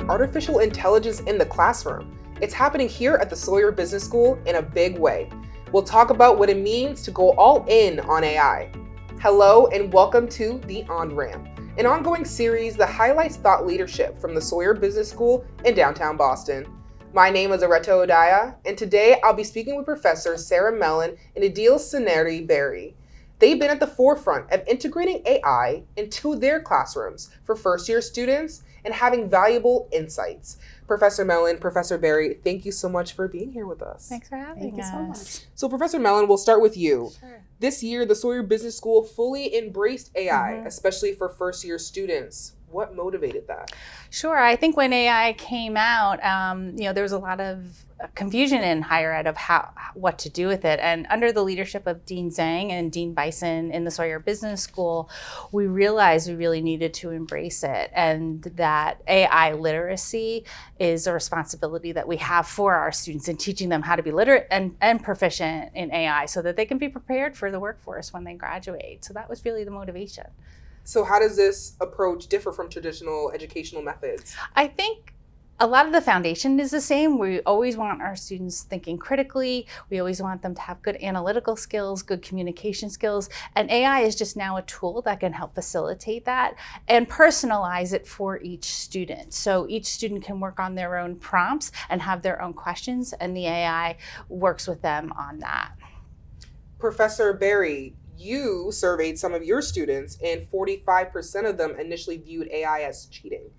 artificial intelligence in the classroom. It's happening here at the Sawyer Business School in a big way. We'll talk about what it means to go all in on AI. Hello and welcome to The On-Ramp, an ongoing series that highlights thought leadership from the Sawyer Business School in downtown Boston. My name is Areto Odaya, and today I'll be speaking with Professors Sarah Mellen and Idil Senerdi. They've been at the forefront of integrating AI into their classrooms for first-year students and having valuable insights. Professor Mellen, Professor Berry, thank you so much for being here with us. Thanks for having us. Thank you so much. So Professor Mellen, we'll start with you. Sure. This year, the Sawyer Business School fully embraced AI, especially for first-year students. What motivated that? Sure. I think when AI came out, there was a lot of confusion in higher ed of what to do with it. And under the leadership of Dean Zhang and Dean Bison in the Sawyer Business School, we realized we really needed to embrace it, and that AI literacy is a responsibility that we have for our students in teaching them how to be literate and proficient in AI so that they can be prepared for the workforce when they graduate. So that was really the motivation. So how does this approach differ from traditional educational methods? I think a lot of the foundation is the same. We always want our students thinking critically. We always want them to have good analytical skills, good communication skills. And AI is just now a tool that can help facilitate that and personalize it for each student. So each student can work on their own prompts and have their own questions, and the AI works with them on that. Professor Berry, you surveyed some of your students, and 45% of them initially viewed AI as cheating.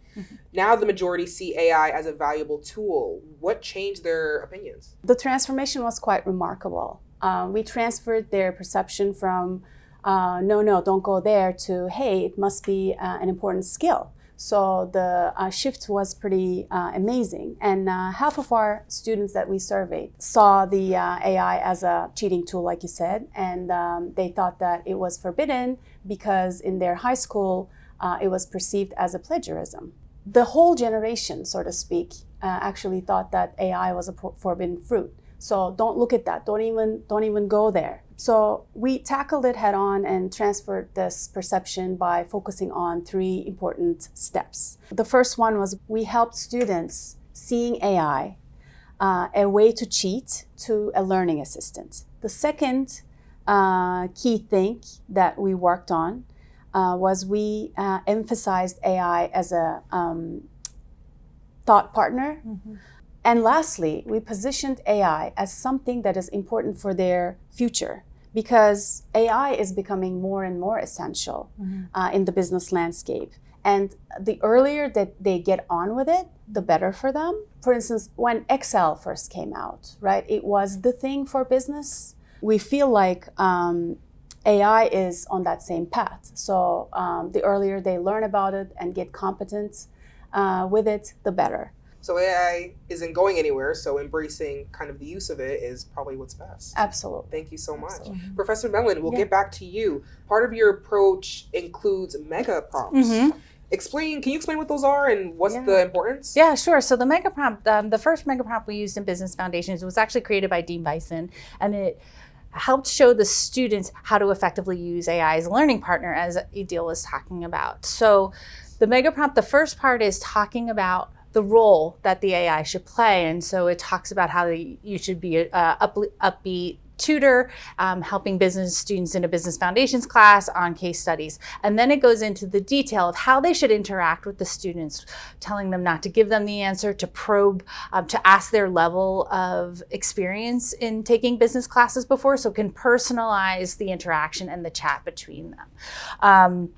Now the majority see AI as a valuable tool. What changed their opinions? The transformation was quite remarkable. We transferred their perception from, no, don't go there, to, hey, it must be an important skill. So the shift was pretty amazing. And half of our students that we surveyed saw the AI as a cheating tool, like you said, and they thought that it was forbidden because in their high school, it was perceived as a plagiarism. The whole generation, so to speak, actually thought that AI was a forbidden fruit. So don't look at that. Don't even go there. So we tackled it head on and transferred this perception by focusing on 3 important steps. The first one was we helped students seeing AI a way to cheat to a learning assistant. The second key thing that we worked on was we emphasized AI as a thought partner. And lastly, we positioned AI as something that is important for their future, because AI is becoming more and more essential in the business landscape. And the earlier that they get on with it, the better for them. For instance, when Excel first came out, right, it was the thing for business. We feel like AI is on that same path. So the earlier they learn about it and get competent with it, the better. So AI isn't going anywhere, so embracing kind of the use of it is probably what's best. Absolutely. Thank you so much. Absolutely. Professor Mellen, we'll get back to you. Part of your approach includes mega prompts. Can you explain what those are and what's the importance? Yeah, sure. So the mega prompt, the first mega prompt we used in Business Foundations was actually created by Dean Bison, and it helped show the students how to effectively use AI as a learning partner, as Idil was talking about. So the mega prompt, the first part is talking about the role that the AI should play. And so it talks about how you should be an upbeat tutor, helping business students in a Business Foundations class on case studies. And then it goes into the detail of how they should interact with the students, telling them not to give them the answer, to probe, to ask their level of experience in taking business classes before, so it can personalize the interaction and the chat between them.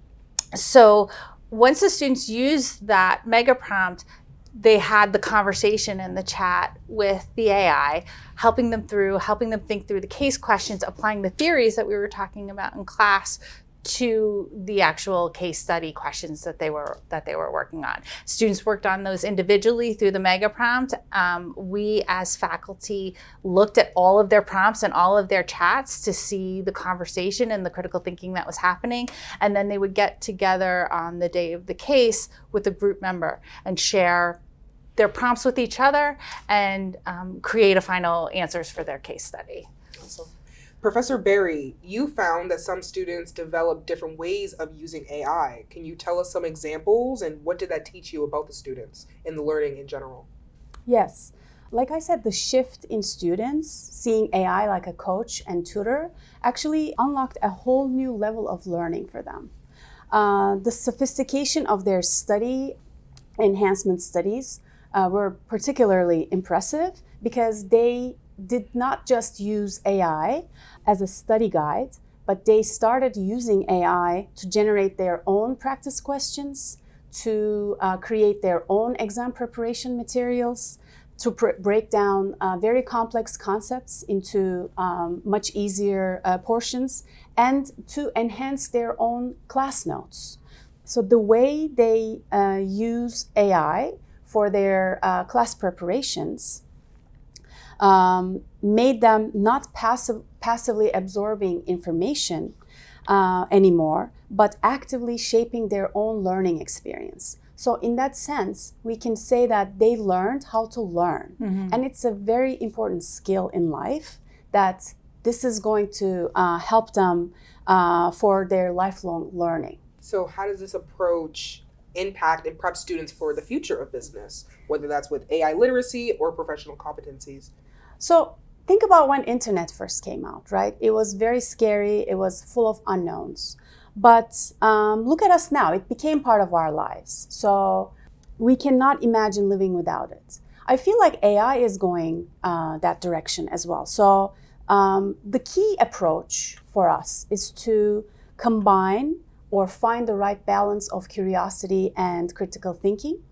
So once the students use that mega prompt, they had the conversation and the chat with the AI, helping them think through the case questions, applying the theories that we were talking about in class to the actual case study questions that they were working on. Students worked on those individually through the mega prompt. We as faculty looked at all of their prompts and all of their chats to see the conversation and the critical thinking that was happening. And then they would get together on the day of the case with a group member and share their prompts with each other and create a final answers for their case study. Awesome. Professor Barry, you found that some students develop different ways of using AI. Can you tell us some examples and what did that teach you about the students and the learning in general? Yes. Like I said, the shift in students seeing AI like a coach and tutor actually unlocked a whole new level of learning for them. The sophistication of their study, enhancement studies, were particularly impressive because they did not just use AI as a study guide, but they started using AI to generate their own practice questions, to create their own exam preparation materials, to break down very complex concepts into much easier portions, and to enhance their own class notes. So the way they use AI for their class preparations made them not passively absorbing information anymore, but actively shaping their own learning experience. So in that sense, we can say that they learned how to learn. Mm-hmm. And it's a very important skill in life that this is going to help them for their lifelong learning. So how does this approach impact and prep students for the future of business, whether that's with AI literacy or professional competencies? So think about when internet first came out, right? It was very scary. It was full of unknowns. But look at us now. It became part of our lives. So we cannot imagine living without it. I feel like AI is going that direction as well. So the key approach for us is to combine or find the right balance of curiosity and critical thinking,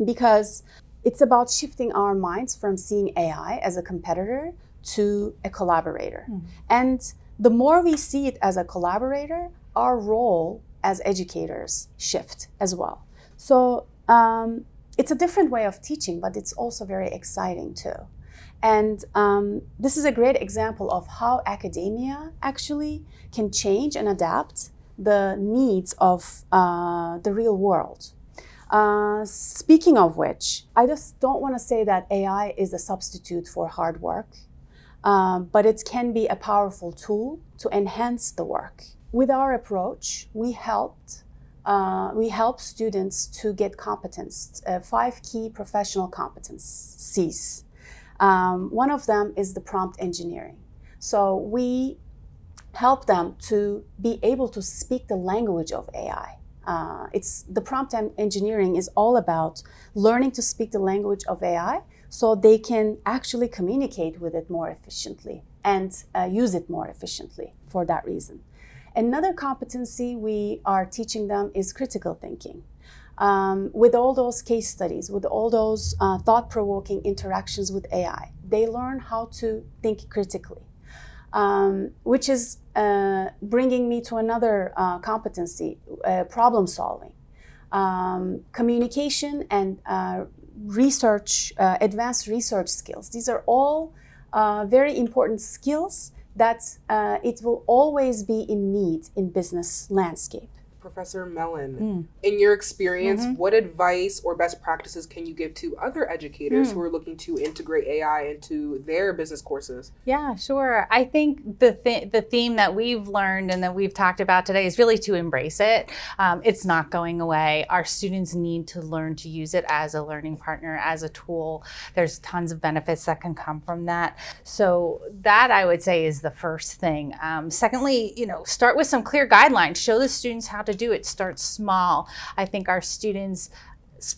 because it's about shifting our minds from seeing AI as a competitor to a collaborator. Mm. And the more we see it as a collaborator, our role as educators shift as well. So it's a different way of teaching, but it's also very exciting too. And this is a great example of how academia actually can change and adapt the needs of the real world. Speaking of which, I just don't want to say that AI is a substitute for hard work, but it can be a powerful tool to enhance the work. With our approach, we help students to get competence, 5 key professional competencies. One of them is the prompt engineering. So we help them to be able to speak the language of AI. The prompt engineering is all about learning to speak the language of AI so they can actually communicate with it more efficiently and use it more efficiently for that reason. Another competency we are teaching them is critical thinking. With all those case studies, with all those thought-provoking interactions with AI, they learn how to think critically, which is bringing me to another competency, problem solving. Communication and research, advanced research skills. These are all very important skills that it will always be in need in business landscape. Professor Mellen, in your experience, what advice or best practices can you give to other educators who are looking to integrate AI into their business courses? Yeah, sure. I think the theme that we've learned and that we've talked about today is really to embrace it. It's not going away. Our students need to learn to use it as a learning partner, as a tool. There's tons of benefits that can come from that. So that, I would say, is the first thing. Secondly, start with some clear guidelines. Show the students how to do it. Start small. I think our students'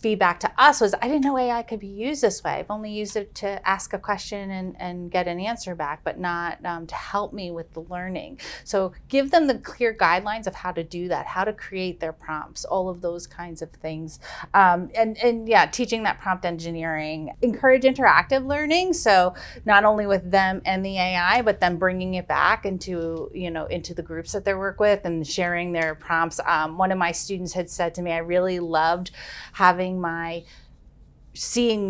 feedback to us was, I didn't know AI could be used this way. I've only used it to ask a question and get an answer back, but not to help me with the learning. So give them the clear guidelines of how to do that, how to create their prompts, all of those kinds of things. And yeah, teaching that prompt engineering. Encourage interactive learning. So not only with them and the AI, but then bringing it back into the groups that they work with and sharing their prompts. One of my students had said to me, I really loved seeing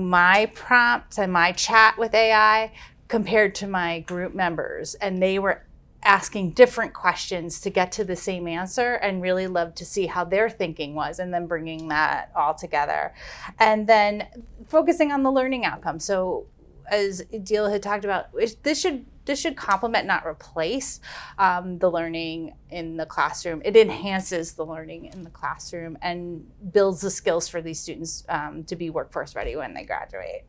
my prompts and my chat with AI compared to my group members. And they were asking different questions to get to the same answer, and really loved to see how their thinking was, and then bringing that all together. And then focusing on the learning outcome. So as Idil had talked about, this should this should complement, not replace, the learning in the classroom. It enhances the learning in the classroom and builds the skills for these students to be workforce ready when they graduate.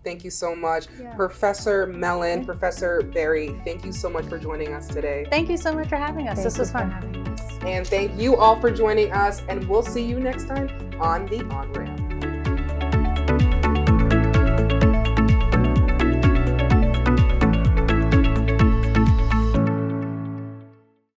Thank you so much. Professor Mellen, Professor Berry, thank you so much for joining us today. Thank you so much for having us. This was fun. And thank you all for joining us, and we'll see you next time on The On-Ramp.